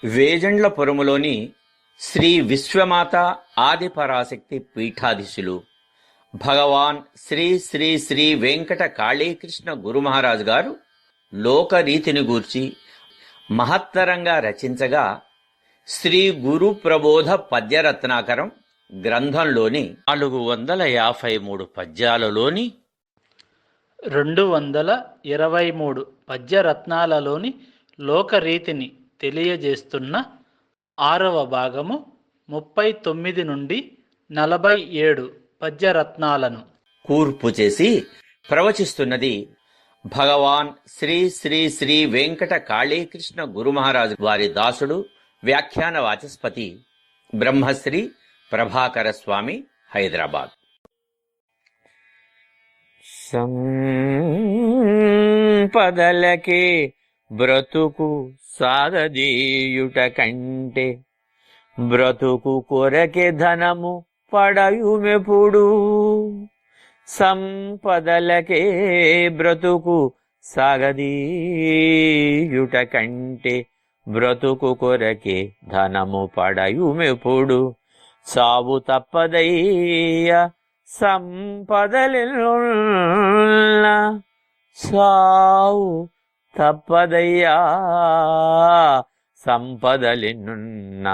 వేజండ్లపురములోని శ్రీ విశ్వమాత ఆదిపరాశక్తి పీఠాధీశులు భగవాన్ శ్రీ శ్రీ శ్రీ వెంకట కాళీకృష్ణ గురుమహారాజు గారు లోకరీతిని గూర్చి మహత్తరంగా రచించగా శ్రీ గురు ప్రబోధ పద్యరత్నాకరం గ్రంథంలోని 453 పద్యాలలోని 223 పద్యరత్నాలలోని లోకరీతిని తెలియజేస్తున్న 6వ భాగము 39 నుండి 47 పద్యరత్నాలను కూర్పు చేసి ప్రవచిస్తున్నది భగవాన్ శ్రీ శ్రీ శ్రీ వెంకట కాళీకృష్ణ గురుమహారాజు వారి దాసుడు వ్యాఖ్యాన వాచస్పతి బ్రహ్మశ్రీ ప్రభాకర స్వామి, హైదరాబాద్. సంపదలకే బ్రతుకు సాగదీయుట కంటే బ్రతుకు కొరకే ధనము పడయుమెప్పుడు. సంపదలకే బ్రతుకు సాగదీయుట కంటే బ్రతుకు కొరకే ధనము పడయుమెప్పుడు. సావు తప్పదయ్య సంపదలినున్న, సావు తప్పదయ్యా సంపదలినున్న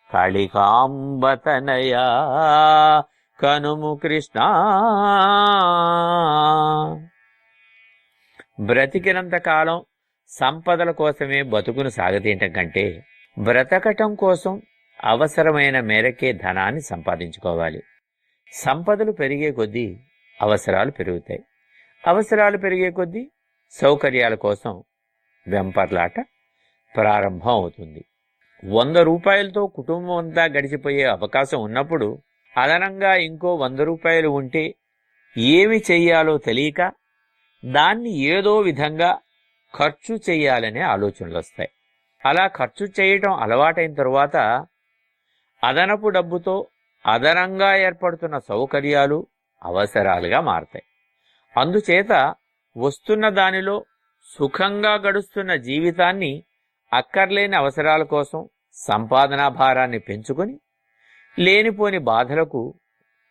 కాళికాంబతనయా కనుము కృష్ణ. బ్రతికినంత కాలం సంపదల కోసమే బతుకును సాగతీయటం కంటే బ్రతకటం కోసం అవసరమైన మేరకే ధనాన్ని సంపాదించుకోవాలి. సంపదలు పెరిగే కొద్దీ అవసరాలు పెరుగుతాయి. అవసరాలు పెరిగే కొద్దీ సౌకర్యాల కోసం వెంపర్లాట ప్రారంభం అవుతుంది. 100 రూపాయలతో కుటుంబం అంతా గడిచిపోయే అవకాశం ఉన్నప్పుడు అదనంగా ఇంకో 100 రూపాయలు ఉంటే ఏమి చెయ్యాలో తెలియక దాన్ని ఏదో విధంగా ఖర్చు చెయ్యాలనే ఆలోచనలు వస్తాయి. అలా ఖర్చు చేయటం అలవాటైన తరువాత అదనపు డబ్బుతో అదనంగా ఏర్పడుతున్న సౌకర్యాలు అవసరాలుగా మారతాయి. అందుచేత వస్తున్న దానిలో సుఖంగా గడుస్తున్న జీవితాన్ని అక్కర్లేని అవసరాల కోసం సంపాదనా భారాన్ని పెంచుకొని లేనిపోని బాధలకు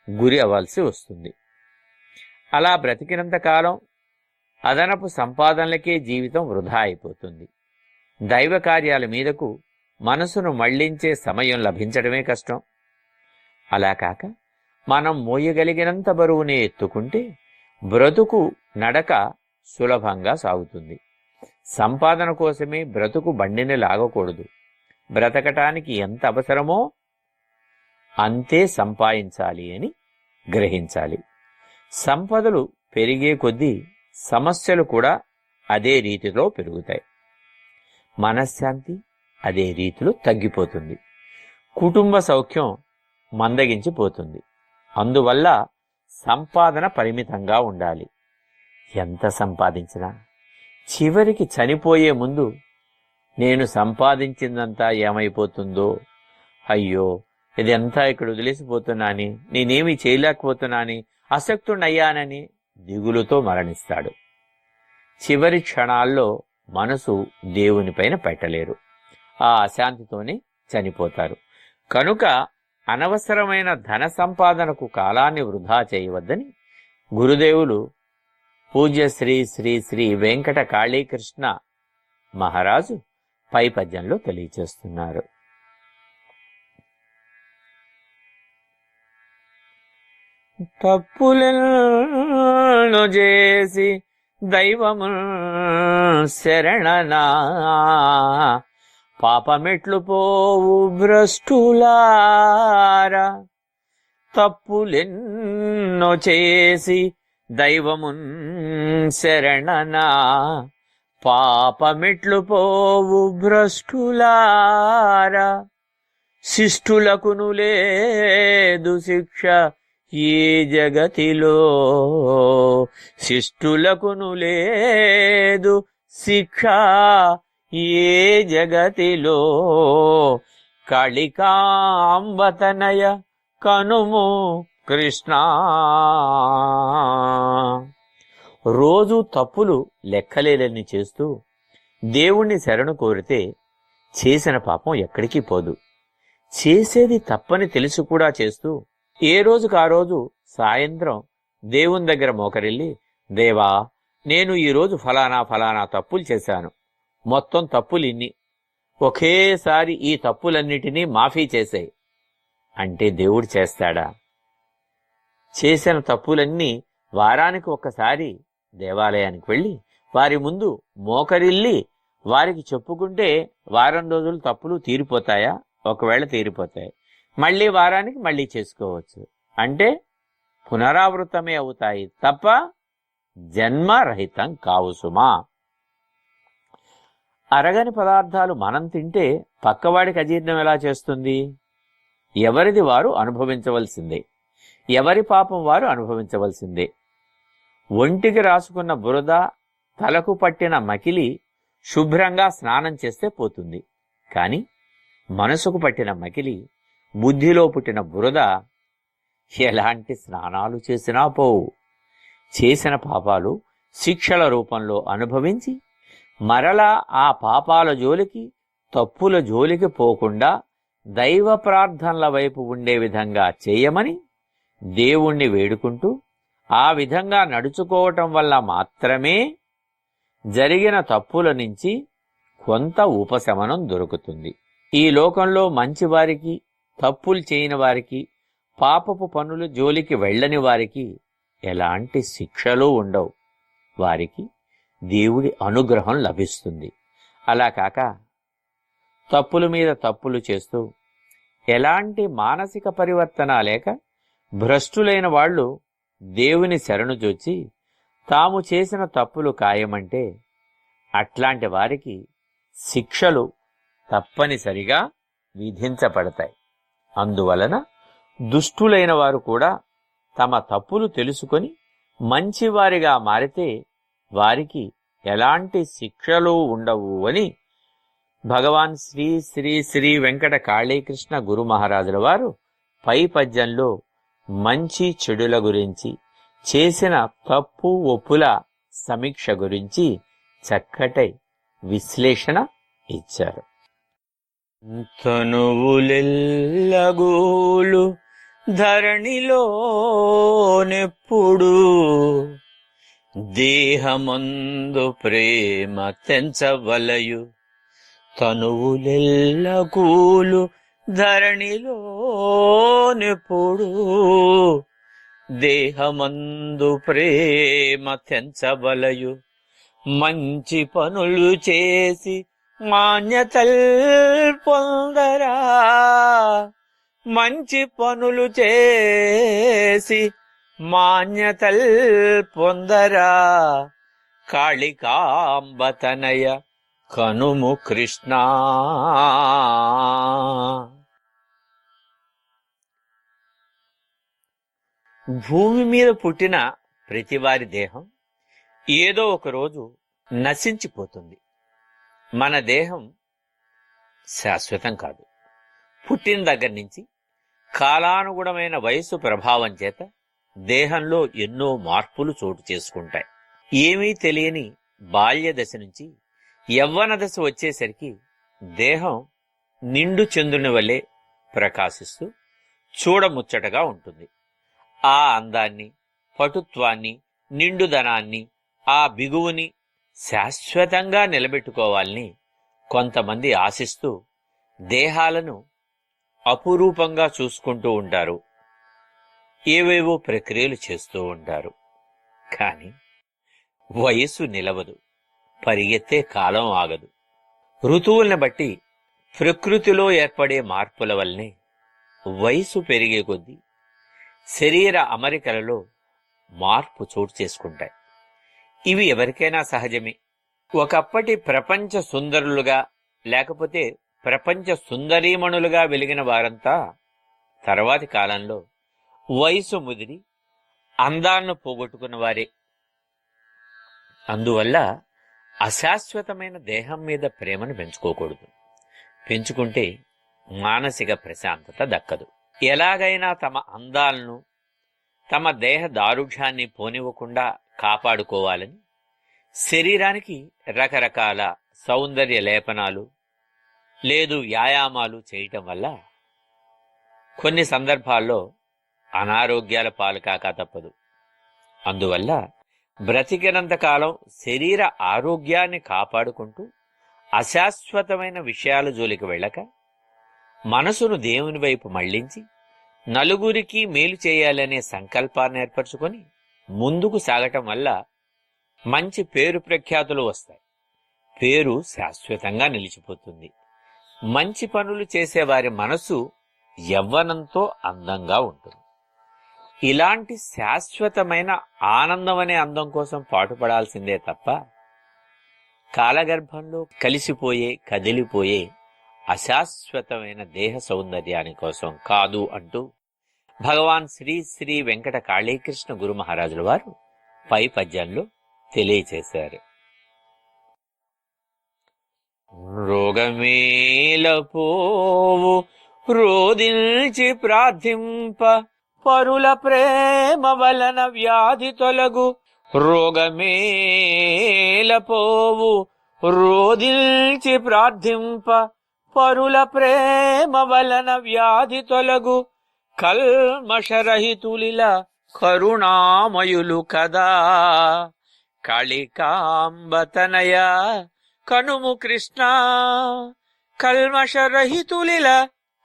గురి అవ్వాల్సి వస్తుంది. అలా బ్రతికినంత కాలం అదనపు సంపాదనలకే జీవితం వృధా అయిపోతుంది. దైవ కార్యాల మీదకు మనసును మళ్లించే సమయం లభించడమే కష్టం. అలా కాక మనం మోయగలిగినంత బరువునే ఎత్తుకుంటే బ్రతుకు నడక సులభంగా సాగుతుంది. సంపాదన కోసమే బ్రతుకు బండిని లాగకూడదు. బ్రతకటానికి ఎంత అవసరమో అంతే సంపాదించాలి అని గ్రహించాలి. సంపదలు పెరిగే కొద్దీ సమస్యలు కూడా అదే రీతిలో పెరుగుతాయి. మనశ్శాంతి అదే రీతిలో తగ్గిపోతుంది. కుటుంబ సౌఖ్యం మందగించిపోతుంది. అందువల్ల సంపాదన పరిమితంగా ఉండాలి. ఎంత సంపాదించినా చివరికి చనిపోయే ముందు నేను సంపాదించిందంతా ఏమైపోతుందో, అయ్యో ఇదంతా ఇక్కడ వదిలేసిపోతున్నాని, నేనేమి చేయలేకపోతున్నాని, అశక్తుడయ్యానని దిగులుతో మరణిస్తాడు. చివరి క్షణాల్లో మనసు దేవునిపైన పెట్టలేరు. ఆ అశాంతితోనే చనిపోతారు. కనుక అనవసరమైన ధన సంపాదనకు కాలాన్ని వృధా చేయవద్దని గురుదేవులు పూజ్య శ్రీ శ్రీ శ్రీ వెంకట కాళీకృష్ణ మహారాజు పై పద్యంలో తెలియచేస్తున్నారు. తప్పులను చేసి దైవము శరణనా, పాపమెట్లు పోవు భ్రష్టులారా. తప్పులెన్నో చేసి దైవమున్ శరణనా, పాపమెట్లు పోవు భ్రష్టులారా. శిష్టులకును లేదు శిక్ష ఈ జగతిలో, శిష్టులకును లేదు శిక్ష ఏ జగతిలో. కాళికాంబతనయ కనుము కృష్ణ. రోజు తప్పులు లెక్కలేలని చేస్తూ దేవుణ్ణి శరణు కోరితే చేసిన పాపం ఎక్కడికి పోదు. చేసేది తప్పని తెలిసి కూడా చేస్తూ ఏ రోజుకు ఆ రోజు సాయంత్రం దేవుని దగ్గర మోకరిల్లి, దేవా, నేను ఈరోజు ఫలానా ఫలానా తప్పులు చేశాను, మొత్తం తప్పులు ఇన్ని, ఒకేసారి ఈ తప్పులన్నిటినీ మాఫీ చేసాయి అంటే దేవుడు చేస్తాడా? చేసిన తప్పులన్నీ వారానికి ఒక్కసారి దేవాలయానికి వెళ్ళి వారి ముందు మోకరిల్లి వారికి చెప్పుకుంటే వారం రోజులు తప్పులు తీరిపోతాయా? ఒకవేళ తీరిపోతాయి, మళ్ళీ వారానికి మళ్ళీ చేసుకోవచ్చు. అంటే పునరావృతమే అవుతాయి తప్ప జన్మరహితం కావు సుమా. అరగని పదార్థాలు మనం తింటే పక్కవాడికి అజీర్ణం ఎలా చేస్తుంది? ఎవరిది వారు అనుభవించవలసిందే, ఎవరి పాపం వారు అనుభవించవలసిందే. ఒంటికి రాసుకున్న బురద, తలకు పట్టిన మకిలి శుభ్రంగా స్నానం చేస్తే పోతుంది. కాని మనసుకు పట్టిన మకిలి, బుద్ధిలో పుట్టిన బురద ఎలాంటి స్నానాలు చేసినా పోవు. చేసిన పాపాలు శిక్షల రూపంలో అనుభవించి మరలా ఆ పాపాల జోలికి, తప్పుల జోలికి పోకుండా దైవ ప్రార్థనల వైపు ఉండే విధంగా చేయమని దేవుణ్ణి వేడుకుంటూ ఆ విధంగా నడుచుకోవటం వల్ల మాత్రమే జరిగిన తప్పుల నుంచి కొంత ఉపశమనం దొరుకుతుంది. ఈ లోకంలో మంచివారికి, తప్పులు చేయని వారికి, పాపపు పనులు జోలికి వెళ్ళని వారికి ఎలాంటి శిక్షలు ఉండవు. వారికి దేవుడి అనుగ్రహం లభిస్తుంది. అలా కాక తప్పుల మీద తప్పులు చేస్తూ ఎలాంటి మానసిక పరివర్తన లేక భ్రష్టులైన వాళ్ళు దేవుని శరణుజొచ్చి తాము చేసిన తప్పులు ఖాయమంటే అట్లాంటి వారికి శిక్షలు తప్పనిసరిగా విధించబడతాయి. అందువలన దుష్టులైన వారు కూడా తమ తప్పులు తెలుసుకొని మంచివారిగా మారితే వారికి ఎలాంటి శిక్షలు ఉండవు అని భగవాన్ శ్రీ శ్రీ శ్రీ వెంకట కాళీకృష్ణ గురు మహారాజుల వారు పై పద్యంలో మంచి చెడుల గురించి, చేసిన తప్పు ఒప్పుల సమీక్ష గురించి చక్కటి విశ్లేషణ ఇచ్చారు. తనువులెల్లగూలు ధరణిలోనెప్పుడు దేహమందు ప్రేమ తెంచవలయు. తనువులెల్లగూలు ధరణిలోనెప్పుడు దేహమందు ప్రేమ తెంచవలయు. మంచి పనులు చేసి మాన్యతల్ పొందరా, మంచి పనులు చేసి మాన్యతల్ పొందరా. కాళికాంబతనయ కనుము కృష్ణ. భూమి మీద పుట్టిన ప్రతివారి దేహం ఏదో ఒక రోజు నశించిపోతుంది. మన దేహం శాశ్వతం కాదు. పుట్టిన దగ్గర నుంచి కాలానుగుణమైన వయస్సు ప్రభావం చేత దేహంలో ఎన్నో మార్పులు చోటు చేసుకుంటాయి. ఏమీ తెలియని బాల్య దశ నుంచి యవ్వన దశ వచ్చేసరికి దేహం నిండు చంద్రుని వలె ప్రకాశిస్తూ చూడముచ్చటగా ఉంటుంది. ఆ అందాన్ని, పటుత్వాన్ని, నిండుదనాన్ని, ఆ బిగువుని శాశ్వతంగా నిలబెట్టుకోవాలని కొంతమంది ఆశిస్తూ దేహాలను అపురూపంగా చూసుకుంటూ ఉంటారు. ఏవేవో ప్రక్రియలు చేస్తూ ఉంటారు. కాని వయస్సు నిలవదు, పరిగెత్తే కాలం ఆగదు. ఋతువుల్ని బట్టి ప్రకృతిలో ఏర్పడే మార్పుల వల్లనే వయసు పెరిగే కొద్దీ శరీర అమరికలలో మార్పు చోటు చేసుకుంటాయి. ఇవి ఎవరికైనా సహజమే. ఒకప్పటి ప్రపంచ సుందరులుగా లేకపోతే ప్రపంచ సుందరీమణులుగా వెలిగిన వారంతా తర్వాతి కాలంలో వయసు ముదిరి అందాలను పోగొట్టుకున్న వారే. అందువల్ల అశాశ్వతమైన దేహం మీద ప్రేమను పెంచుకోకూడదు. పెంచుకుంటే మానసిక ప్రశాంతత దక్కదు. ఎలాగైనా తమ అందాలను, తమ దేహ దారుఢ్యాన్ని పోనివ్వకుండా కాపాడుకోవాలని శరీరానికి రకరకాల సౌందర్య లేపనాలు, లేదు వ్యాయామాలు చేయటం వల్ల కొన్ని సందర్భాల్లో అనారోగ్యాల పాలు కాక తప్పదు. అందువల్ల బ్రతికినంతకాలం శరీర ఆరోగ్యాన్ని కాపాడుకుంటూ అశాశ్వతమైన విషయాల జోలికి వెళ్ళక మనసును దేవుని వైపు మళ్లించి నలుగురికి మేలు చేయాలనే సంకల్పాన్ని ఏర్పరచుకొని ముందుకు సాగటం వల్ల మంచి పేరు ప్రఖ్యాతులు వస్తాయి. పేరు శాశ్వతంగా నిలిచిపోతుంది. మంచి పనులు చేసేవారి మనసు యవ్వనంతో అందంగా ఉంటుంది. ఇలాంటి శాశ్వతమైన ఆనందం అనే అందం కోసం పాటుపడాల్సిందే తప్ప కాలగర్భంలో కలిసిపోయే కదిలిపోయే అశాశ్వతమైన దేహ సౌందర్యాని కోసం కాదు అంటూ భగవాన్ శ్రీ శ్రీ వెంకట కాళీకృష్ణ గురు మహారాజుల వారు పై పద్యంలో తెలియచేశారు. రోగమేలపోవు రోదిల్చి ప్రార్థింప పరుల ప్రేమ వలన వ్యాధి తొలగు. రోగమేలపోవు రోదిల్చి ప్రార్థింప పరుల ప్రేమ వలన వ్యాధి తొలగు. కల్మషరహితులిల కరుణామయులు కదా. కాళికాంబతనయ కనుము కృష్ణ. కల్మషరహితులిల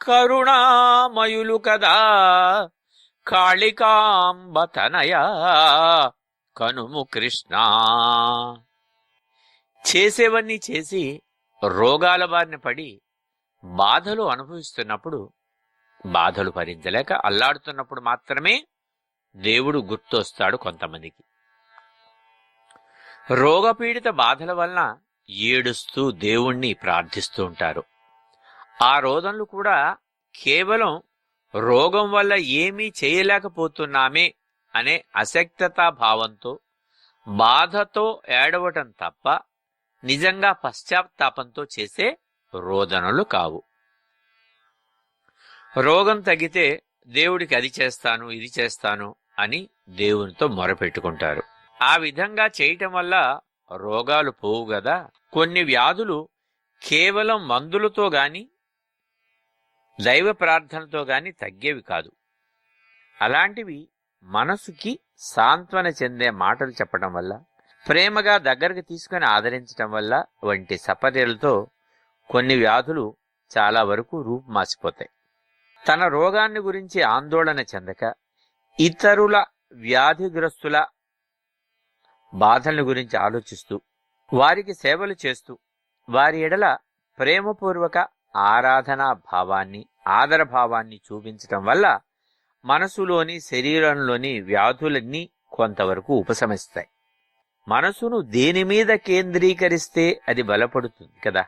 కరుణామయులు కదా. కాళికాంబతనయ కనుము కృష్ణ. చేసేవన్నీ చేసి రోగాల బారిన పడి బాధలు అనుభవిస్తున్నప్పుడు, బాధలు భరించలేక అల్లాడుతున్నప్పుడు మాత్రమే దేవుడు గుర్తొస్తాడు కొంతమందికి. రోగపీడిత బాధల వలన ఏడుస్తూ దేవుణ్ణి ప్రార్థిస్తూ ఉంటారు. ఆ రోదనలు కూడా కేవలం రోగం వల్ల ఏమీ చేయలేకపోతున్నామే అనే అశక్తతా భావంతో, బాధతో ఏడవటం తప్ప నిజంగా పశ్చాత్తాపంతో చేసే రోదనలు కావు. రోగం తగ్గితే దేవుడికి అది చేస్తాను ఇది చేస్తాను అని దేవునితో మొరపెట్టుకుంటారు. ఆ విధంగా చేయటం వల్ల రోగాలు పోవు గదా. కొన్ని వ్యాధులు కేవలం మందులతో గాని దైవ ప్రార్థనతో గాని తగ్గేవి కాదు. అలాంటివి మనసుకి సాంత్వన చెందే మాటలు చెప్పడం వల్ల, ప్రేమగా దగ్గరకు తీసుకుని ఆదరించటం వల్ల వంటి సపర్యలతో కొన్ని వ్యాధులు చాలా వరకు రూపుమాసిపోతాయి. తన రోగాన్ని గురించి ఆందోళన చెందక ఇతరుల వ్యాధిగ్రస్తుల బాధల గురించి ఆలోచిస్తూ వారికి సేవలు చేస్తూ వారి ఎడల ప్రేమపూర్వక ఆరాధనా భావాన్ని, ఆదరభావాన్ని చూపించటం వల్ల మనసులోని శరీరంలోని వ్యాధులన్నీ కొంతవరకు ఉపశమిస్తాయి. మనసును దేని మీద కేంద్రీకరిస్తే అది బలపడుతుంది కదా,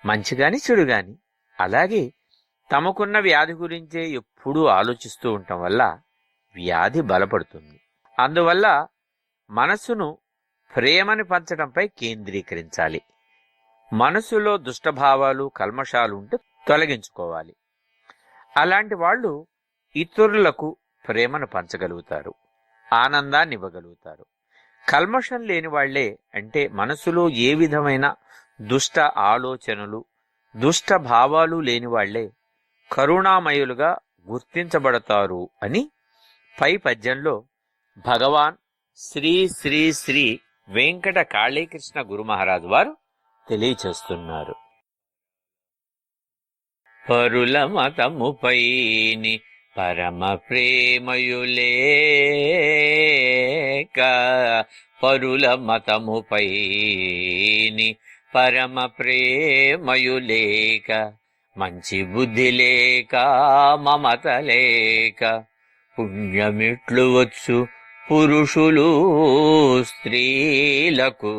మంచిగాని చెడుగాని. అలాగే తమకున్న వ్యాధి గురించే ఎప్పుడూ ఆలోచిస్తూ ఉండటం వల్ల వ్యాధి బలపడుతుంది. అందువల్ల మనసును ప్రేమని పంచడంపై కేంద్రీకరించాలి. మనసులో దుష్టభావాలు, కల్మషాలు ఉంటే తొలగించుకోవాలి. అలాంటి వాళ్ళు ఇతరులకు ప్రేమను పంచగలుగుతారు, ఆనందాన్ని ఇవ్వగలుగుతారు. కల్మషం లేని వాళ్లే, అంటే మనసులో ఏ విధమైన దుష్ట ఆలోచనలు, దుష్ట భావాలు లేని వాళ్లే కరుణామయులుగా గుర్తించబడతారు అని పై పద్యంలో భగవాన్ శ్రీ శ్రీ శ్రీ వెంకట కాళీకృష్ణ గురు మహారాజు వారు తెలియచేస్తున్నారు. పరుల మతముపైని పరమ ప్రేమయులేక, పరుల మతముపైని పరమ ప్రేమయులేక, మంచి బుద్ధి లేక మమత లేక, పుణ్యమిట్లు వచ్చు పురుషులు స్త్రీలకు,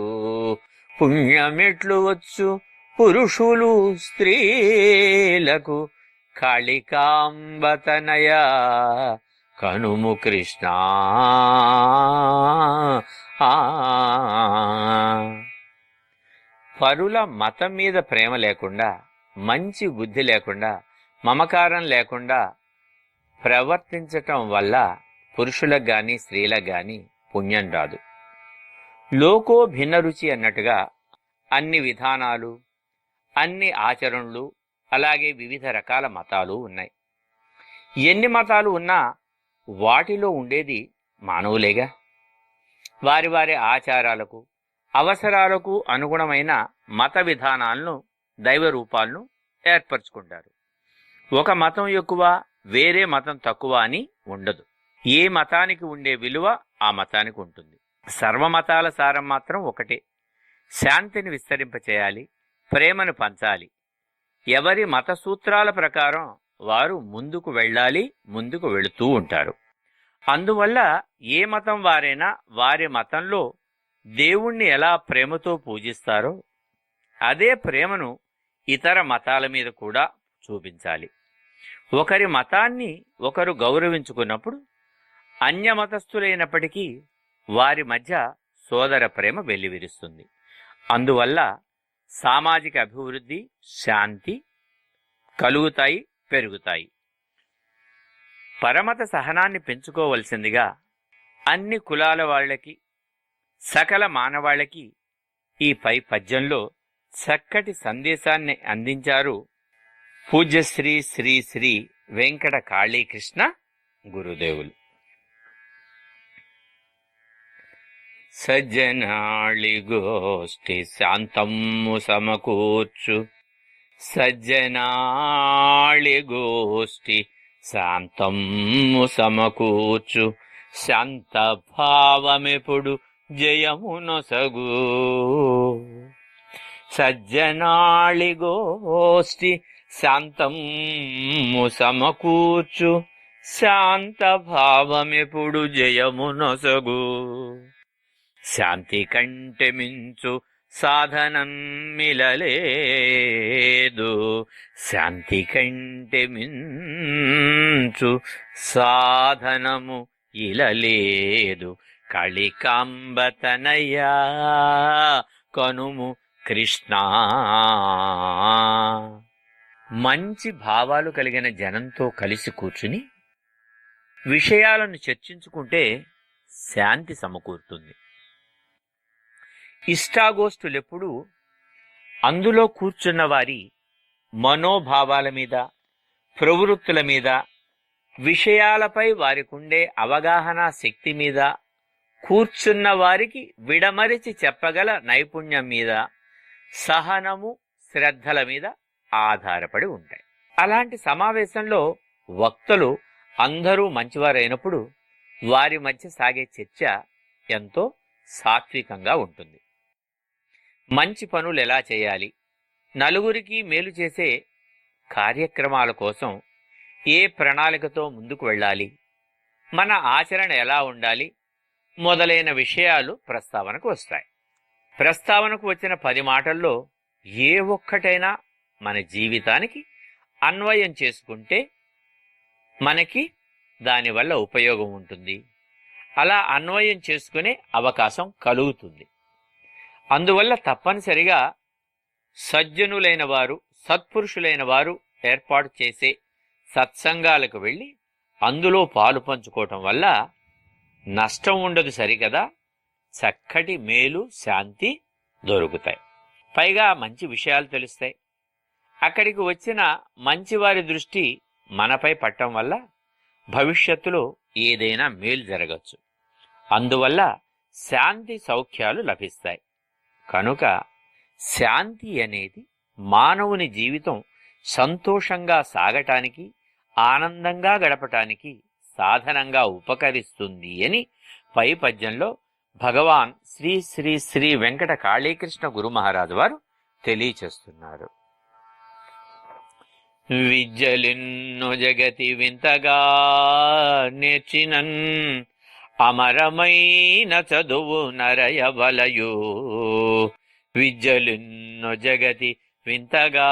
పుణ్యమిట్లు వచ్చు పురుషులు స్త్రీలకు, కాళికాంబతనయ కనుము కృష్ణ. పరుల మతం మీద ప్రేమ లేకుండా, మంచి బుద్ధి లేకుండా, మమకారం లేకుండా ప్రవర్తించటం వల్ల పురుషులకు గాని స్త్రీలకు గాని పుణ్యం రాదు. లోకో భిన్న రుచి అన్నట్టుగా అన్ని విధానాలు, అన్ని ఆచరణలు, అలాగే వివిధ రకాల మతాలు ఉన్నాయి. ఎన్ని మతాలు ఉన్నా వాటిలో ఉండేది మానవులేగా. వారి వారి ఆచారాలకు, అవసరాలకు అనుగుణమైన మత విధానాలను, దైవ రూపాలను ఏర్పరచుకుంటారు. ఒక మతం ఎక్కువ, వేరే మతం తక్కువ అని ఉండదు. ఏ మతానికి ఉండే విలువ ఆ మతానికి ఉంటుంది. సర్వమతాల సారం మాత్రం ఒకటే: శాంతిని విస్తరింపచేయాలి, ప్రేమను పంచాలి. ఎవరి మత సూత్రాల ప్రకారం వారు ముందుకు వెళ్ళాలి, ముందుకు వెళుతూ ఉంటారు. అందువల్ల ఏ మతం వారైనా వారి మతంలో దేవుణ్ణి ఎలా ప్రేమతో పూజిస్తారో అదే ప్రేమను ఇతర మతాల మీద కూడా చూపించాలి. ఒకరి మతాన్ని ఒకరు గౌరవించుకున్నప్పుడు అన్యమతస్థులైనప్పటికీ వారి మధ్య సోదర ప్రేమ వెల్లివిరుస్తుంది. అందువల్ల సామాజిక అభివృద్ధి, శాంతి కలుగుతాయి, పెరుగుతాయి. పరమత సహనాన్ని పెంచుకోవలసిందిగా అన్ని కులాల వాళ్ళకి, సకల మానవాళికి ఈ పై పద్యంలో చక్కటి సందేశాన్ని అందించారు పూజ్యశ్రీ శ్రీ శ్రీ వెంకట కాళీకృష్ణ గురుదేవులు. సజ్జనాళి గోష్ఠి శాంతమ్ము సమకూర్చు, సజ్జనాళి గోష్ఠి శాంతమ్ము సమకూర్చు, శాంత భావమెప్పుడు జయమునొసగు. సజ్జనాళి గోష్ఠి శాంతమ్ము సమకూర్చు, శాంత భావమెప్పుడు జయమునొసగు. శాంతి కంటే మించు సాధనం మిలలేదు, శాంతి కంటే మించు సాధనము ఇలలేదు. కళికాంబతనయ్యా కనుము కృష్ణ. మంచి భావాలు కలిగిన జనంతో కలిసి కూర్చుని విషయాలను చర్చించుకుంటే శాంతి సమకూరుతుంది. ఇష్టాగోష్ఠులెప్పుడూ అందులో కూర్చున్న వారి మనోభావాల మీద, ప్రవృత్తుల మీద, విషయాలపై వారికుండే అవగాహన శక్తి మీద, కూర్చున్న వారికి విడమరిచి చెప్పగల నైపుణ్యం మీద, సహనము, శ్రద్ధల మీద ఆధారపడి ఉంటాయి. అలాంటి సమావేశంలో వక్తలు అందరూ మంచివారైనప్పుడు వారి మధ్య సాగే చర్చ ఎంతో సాత్వికంగా ఉంటుంది. మంచి పనులు ఎలా చేయాలి, నలుగురికి మేలు చేసే కార్యక్రమాల కోసం ఏ ప్రణాళికతో ముందుకు వెళ్ళాలి, మన ఆచరణ ఎలా ఉండాలి మొదలైన విషయాలు ప్రస్తావనకు వస్తాయి. ప్రస్తావనకు వచ్చిన 10 మాటల్లో ఏ ఒక్కటైనా మన జీవితానికి అన్వయం చేసుకుంటే మనకి దానివల్ల ఉపయోగం ఉంటుంది. అలా అన్వయం చేసుకునే అవకాశం కలుగుతుంది. అందువల్ల తప్పనిసరిగా సజ్జనులైన వారు, సత్పురుషులైన వారు ఏర్పాటు చేసే సత్సంగాలకు వెళ్ళి అందులో పాలు పంచుకోవటం వల్ల నష్టం ఉండదు సరికదా. చక్కటి మేలు, శాంతి దొరుకుతాయి. పైగా మంచి విషయాలు తెలుస్తాయి. అక్కడికి వచ్చిన మంచివారి దృష్టి మనపై పట్టడం వల్ల భవిష్యత్తులో ఏదైనా మేలు జరగచ్చు. అందువల్ల శాంతి సౌఖ్యాలు లభిస్తాయి. కనుక శాంతి అనేది మానవుని జీవితం సంతోషంగా సాగటానికి, ఆనందంగా గడపటానికి సాధనంగా ఉపకరిస్తుంది అని పై పద్యంలో భగవాన్ శ్రీ శ్రీ శ్రీ వెంకట కాళీకృష్ణ గురు మహారాజు వారు తెలియచేస్తున్నారు. విద్యలెన్నో జగతి వింతగా నేర్చినన్, అమరమైన చదువు నరయవలయు. విద్యలెన్నో జగతి వింతగా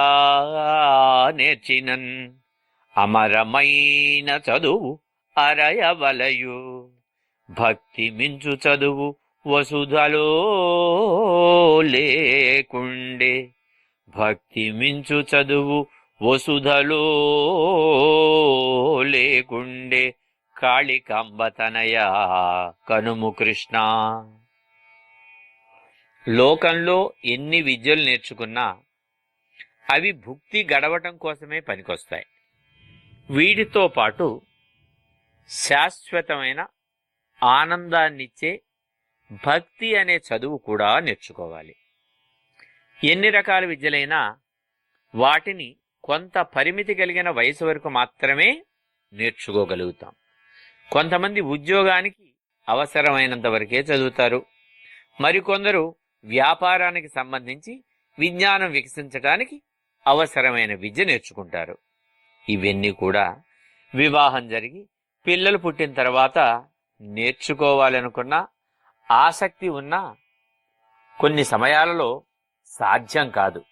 నేర్చినన్, అమరమైన చదువు అరయవలయు. భక్తి మించు చదువు వసుధలో లేకుండే, భక్తి మించు చదువు వసుధలో లేకుండే. కాళికాంబతనయ కనుము కృష్ణ. లోకంలో ఎన్ని విద్యలు నేర్చుకున్నా అవి భుక్తి గడవటం కోసమే పనికొస్తాయి. వీటితో పాటు శాశ్వతమైన ఆనందాన్నిచ్చే భక్తి అనే చదువు కూడా నేర్చుకోవాలి. ఎన్ని రకాల విద్యలైనా వాటిని కొంత పరిమితి కలిగిన వయసు వరకు మాత్రమే నేర్చుకోగలుగుతాం. కొంతమంది ఉద్యోగానికి అవసరమైనంత వరకే చదువుతారు. మరికొందరు వ్యాపారానికి సంబంధించి విజ్ఞానం వికసించడానికి అవసరమైన విద్య నేర్చుకుంటారు. ఇవన్నీ కూడా వివాహం జరిగి పిల్లలు పుట్టిన తర్వాత నేర్చుకోవాలనుకున్న ఆసక్తి ఉన్నా కొన్ని సమయాలలో సాధ్యం కాదు.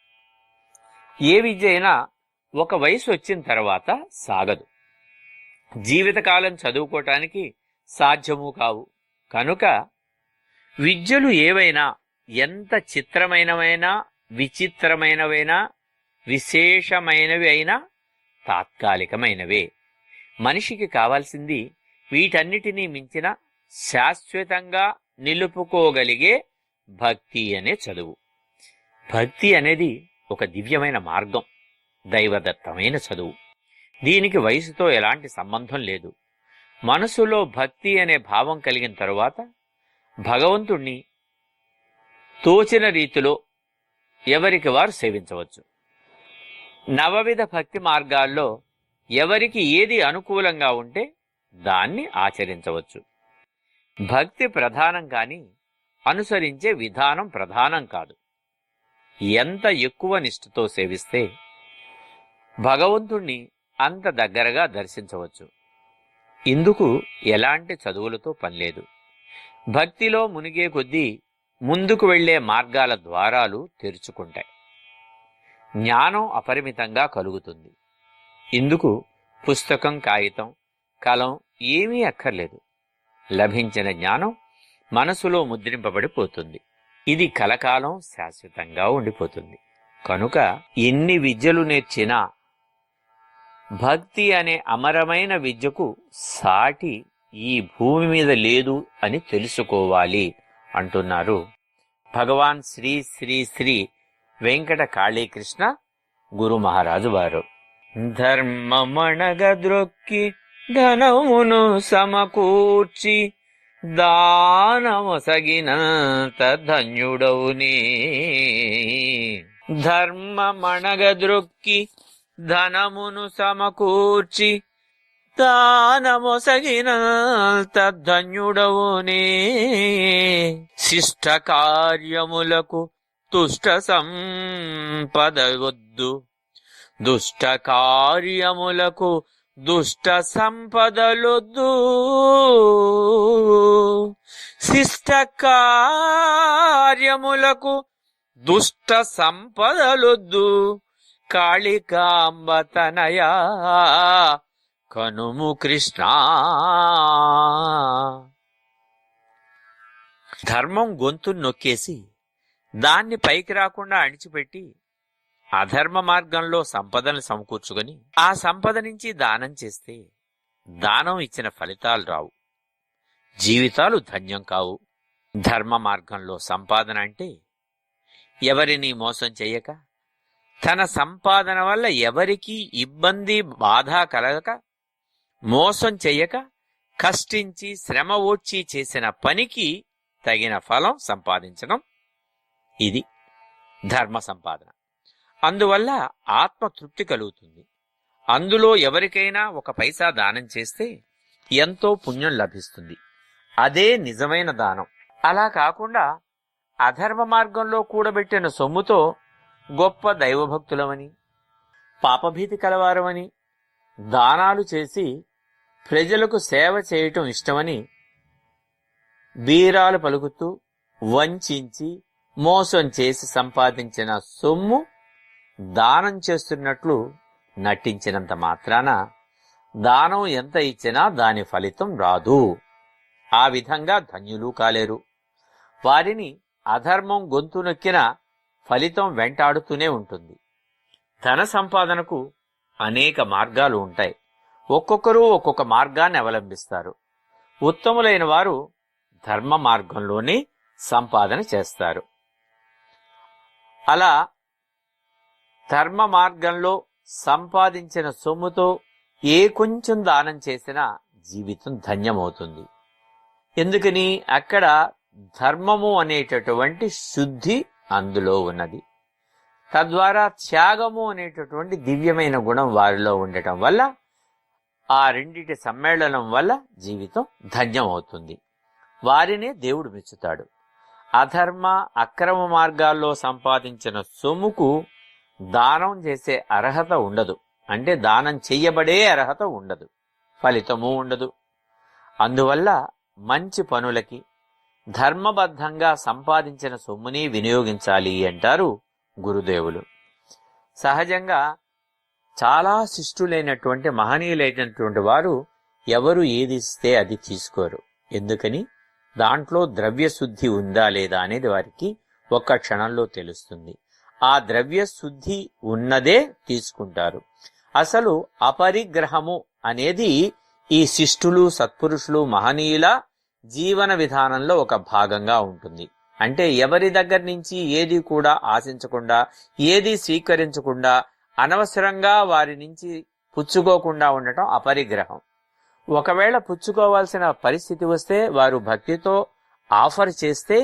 ఏ విద్య అయినా ఒక వయసు వచ్చిన తర్వాత సాగదు. జీవితకాలం చదువుకోవటానికి సాధ్యము కావు. కనుక విద్యలు ఏవైనా ఎంత చిత్రమైనవైనా విచిత్రమైనవైనా విశేషమైనవి అయినా తాత్కాలికమైనవే. మనిషికి కావాల్సింది వీటన్నిటినీ మించిన శాశ్వతంగా నిలుపుకోగలిగే భక్తి అనే చదువు. భక్తి అనేది ఒక దివ్యమైన మార్గం, దైవదత్తమైన చదువు. దీనికి వయసుతో ఎలాంటి సంబంధం లేదు. మనసులో భక్తి అనే భావం కలిగిన తరువాత భగవంతుణ్ణి తోచిన రీతిలో ఎవరికి వారు సేవించవచ్చు. నవవిధ భక్తి మార్గాల్లో ఎవరికి ఏది అనుకూలంగా ఉంటే దాన్ని ఆచరించవచ్చు. భక్తి ప్రధానం కాని అనుసరించే విధానం ప్రధానం కాదు. ఎంత ఎక్కువ నిష్ఠతో సేవిస్తే భగవంతుణ్ణి అంత దగ్గరగా దర్శించవచ్చు. ఇందుకు ఎలాంటి చదువులతో పనిలేదు. భక్తిలో మునిగే కొద్దీ ముందుకు వెళ్లే మార్గాల ద్వారాలు తెరుచుకుంటాయి. జ్ఞానం అపరిమితంగా కలుగుతుంది. ఇందుకు పుస్తకం, కాగితం, కలం ఏమీ అక్కర్లేదు. లభించిన జ్ఞానం మనసులో ముద్రింపబడిపోతుంది. ఇది కలకాలం శాశ్వతంగా ఉండిపోతుంది. కనుక ఎన్ని విద్యలు నేర్చినా భక్తి అనే అమరమైన విద్యకు సాటి ఈ భూమి మీద లేదు అని తెలుసుకోవాలి అంటున్నారు భగవాన్ శ్రీ శ్రీ శ్రీ వెంకట కాళీకృష్ణ గురు మహారాజు వారు. ధర్మమణగద్రొక్కి ధనమును సమకూర్చి దానమొసగినంత ధన్యుడవునే. ధర్మమణగద్రొక్కి ధనమును సమకూర్చి దానమొసగినంత ధన్యుడవునే. శిష్ట కార్యములకు తుష్ట సంపదవొద్దు, దుష్ట కార్యములకు దుష్ట సంపదలొద్దు. శిష్ట కార్యములకు దుష్ట సంపదలొద్దు. కాళికాంబతనయా కనుము కృష్ణ. ధర్మం గొంతును నొక్కేసి దాన్ని పైకి రాకుండా అణిచిపెట్టి అధర్మ మార్గంలో సంపదను సమకూర్చుకొని ఆ సంపద నుంచి దానం చేస్తే దానం ఇచ్చిన ఫలితాలు రావు, జీవితాలు ధన్యం కావు. ధర్మ మార్గంలో సంపాదన అంటే ఎవరిని మోసం చెయ్యక, తన సంపాదన వల్ల ఎవరికీ ఇబ్బంది బాధ కలగక, మోసం చెయ్యక, కష్టించి శ్రమ ఓడ్చి చేసిన పనికి తగిన ఫలం సంపాదించడం, ఇది ధర్మ సంపాదన. అందువల్ల ఆత్మతృప్తి కలుగుతుంది. అందులో ఎవరికైనా ఒక పైసా దానం చేస్తే ఎంతో పుణ్యం లభిస్తుంది. అదే నిజమైన దానం. అలా కాకుండా అధర్మ మార్గంలో కూడబెట్టిన సొమ్ముతో గొప్ప దైవభక్తులమని, పాపభీతి కలవారమని దానాలు చేసి ప్రజలకు సేవ చేయటం ఇష్టమని బీరాలు పలుకుతూ వంచించి మోసం చేసి సంపాదించిన సొమ్ము దానం చేస్తున్నట్లు నటించినంత మాత్రాన దానం ఎంత ఇచ్చినా దాని ఫలితం రాదు. ఆ విధంగా ధన్యులు కాలేరు. వారిని అధర్మం గొంతు నొక్కిన ఫలితం వెంటాడుతూనే ఉంటుంది. ధన సంపాదనకు అనేక మార్గాలు ఉంటాయి. ఒక్కొక్కరు ఒక్కొక్క మార్గాన్ని అవలంబిస్తారు. ఉత్తములైన వారు ధర్మ మార్గంలోనే సంపాదన చేస్తారు. అలా ధర్మ మార్గంలో సంపాదించిన సొమ్ముతో ఏ కొంచెం దానం చేసినా జీవితం ధన్యమవుతుంది. ఎందుకని? అక్కడ ధర్మము అనేటటువంటి శుద్ధి అందులో ఉన్నది. తద్వారా త్యాగము అనేటటువంటి దివ్యమైన గుణం వారిలో ఉండటం వల్ల, ఆ రెండిటి సమ్మేళనం వల్ల జీవితం ధన్యమవుతుంది. వారినే దేవుడు మెచ్చుతాడు. అధర్మ అక్రమ మార్గాల్లో సంపాదించిన సొమ్ముకు దానం చేసే అర్హత ఉండదు. అంటే దానం చెయ్యబడే అర్హత ఉండదు, ఫలితము ఉండదు. అందువల్ల మంచి పనులకి ధర్మబద్ధంగా సంపాదించిన సొమ్ముని వినియోగించాలి అంటారు గురుదేవులు. సహజంగా చాలా శిష్టులైనటువంటి మహనీయులైనటువంటి వారు ఎవరు ఏది ఇస్తే అది తీసుకోరు. ఎందుకని? దాంట్లో ద్రవ్య శుద్ధి ఉందా లేదా అనేది వారికి ఒక్క క్షణంలో తెలుస్తుంది. ఆ ద్రవ్య శుద్ధి ఉన్నదే తీసుకుంటారు. అసలు అపరిగ్రహము అనేది ఈ శిష్టులు, సత్పురుషులు, మహనీయుల జీవన విధానంలో ఒక భాగంగా ఉంటుంది. అంటే ఎవరి దగ్గర నుంచి ఏది కూడా ఆశించకుండా, ఏది స్వీకరించకుండా, అనవసరంగా వారి నుంచి పుచ్చుకోకుండా ఉండటం అపరిగ్రహం. ఒకవేళ పుచ్చుకోవాల్సిన పరిస్థితి వస్తే వారు భక్తితో ఆఫర్ చేస్తే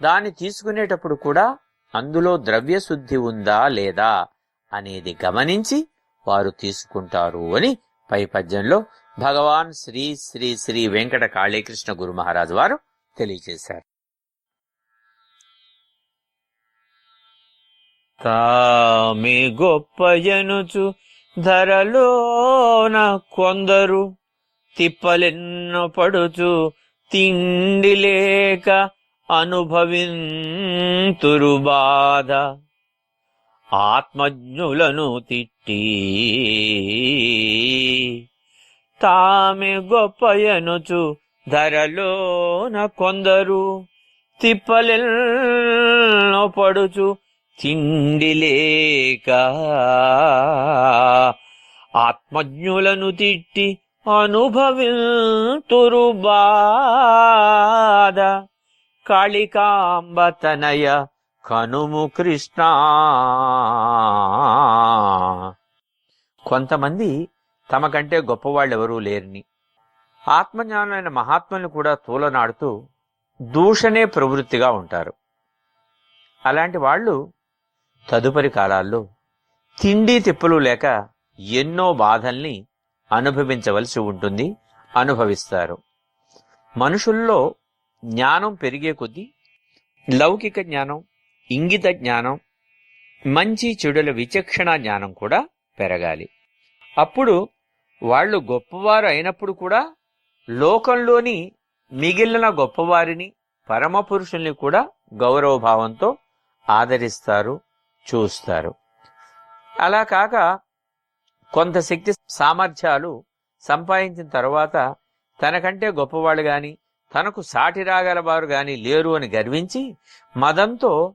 దాన్ని తీసుకునేటప్పుడు కూడా అందులో ద్రవ్య శుద్ధి ఉందా లేదా అనేది గమనించి వారు తీసుకుంటారు అని పై పద్యంలో భగవాన్ శ్రీ శ్రీ శ్రీ వెంకట కాళీకృష్ణ గురు మహారాజు వారు తెలియజేశారు. తామే గొప్పయనుచు ధరలోన కొందరు తిప్పలెన్నో పడుచు తిండి లేక అనుభవింతురు బాధ. ఆత్మజ్ఞులను తిట్టి తామే గొప్పయనుచు ధరలోన కొందరు తిప్పలెన్నో పడుచు తిండి లేక ఆత్మజ్ఞులను తిట్టి అనుభవింతురు బాధ. కాళికాంబ తనయ కనుము కృష్ణ. కొంతమంది తమ కంటే గొప్పవాళ్ళెవరూ లేరని, ఆత్మజ్ఞానులైన మహాత్ములను కూడా తూలనాడుతూ దూషణే ప్రవృత్తిగా ఉంటారు. అలాంటి వాళ్ళు తదుపరి కాలాల్లో తిండి తిప్పలు లేక ఎన్నో బాధల్ని అనుభవించవలసి ఉంటుంది, అనుభవిస్తారు. మనుషుల్లో జ్ఞానం పెరిగే కొద్దీ లౌకిక జ్ఞానం, ఇంగిత జ్ఞానం, మంచి చెడుల విచక్షణ జ్ఞానం కూడా పెరగాలి. అప్పుడు వాళ్ళు గొప్పవారు అయినప్పుడు కూడా లోకంలోని మిగిలిన గొప్పవారిని, పరమపురుషుల్ని కూడా గౌరవభావంతో ఆదరిస్తారు, చూస్తారు. అలా కాక కొంత శక్తి సామర్థ్యాలు సంపాదించిన తర్వాత తనకంటే గొప్పవాళ్ళు గాని, తనకు సాటి రాగల వారు గాని లేరు అని గర్వించి మదంతో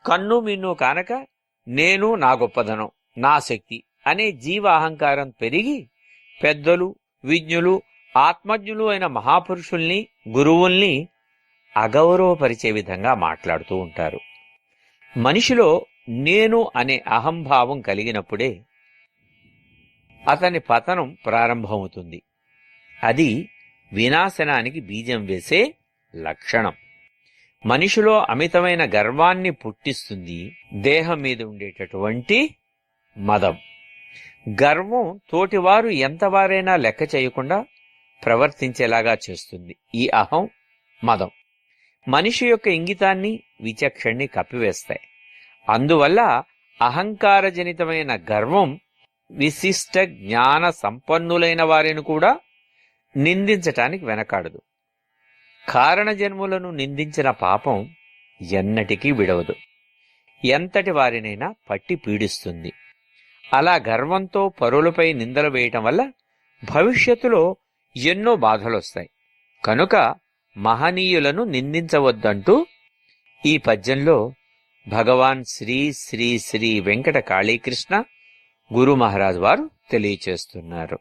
కన్ను మిన్ను కానక నేను, నా గొప్పదనం, నా శక్తి అనే జీవ అహంకారం పెరిగి పెద్దలు, విజ్ఞులు, ఆత్మజ్ఞులు అయిన మహాపురుషుల్ని, గురువుల్ని అగౌరవపరిచే విధంగా మాట్లాడుతూ ఉంటారు. మనిషిలో నేను అనే అహంభావం కలిగినప్పుడే అతని పతనం ప్రారంభమవుతుంది. అది వినాశనానికి బీజం వేసే లక్షణం. మనిషిలో అమితమైన గర్వాన్ని పుట్టిస్తుంది దేహం మీద ఉండేటటువంటి మదం. గర్వం తోటివారు ఎంతవారైనా లెక్క చేయకుండా ప్రవర్తించేలాగా చేస్తుంది. ఈ అహం, మదం మనిషి యొక్క ఇంగితాన్ని, విచక్షణని కప్పివేస్తాయి. అందువల్ల అహంకారజనితమైన గర్వం విశిష్ట జ్ఞాన సంపన్నులైన వారిని కూడా నిందించటానికి వెనకాడదు. కారణజన్ములను నిందించిన పాపం ఎన్నటికీ విడవదు, ఎంతటి వారినైనా పట్టి పీడిస్తుంది. అలా గర్వంతో పరులపై నిందలు వేయటం వల్ల భవిష్యత్తులో ఎన్నో బాధలొస్తాయి. కనుక మహనీయులను నిందించవద్దంటూ ఈ పద్యంలో భగవాన్ శ్రీ శ్రీ శ్రీ వెంకట కాళీకృష్ణ గురు మహారాజ్ వారు తెలియచేస్తున్నారు.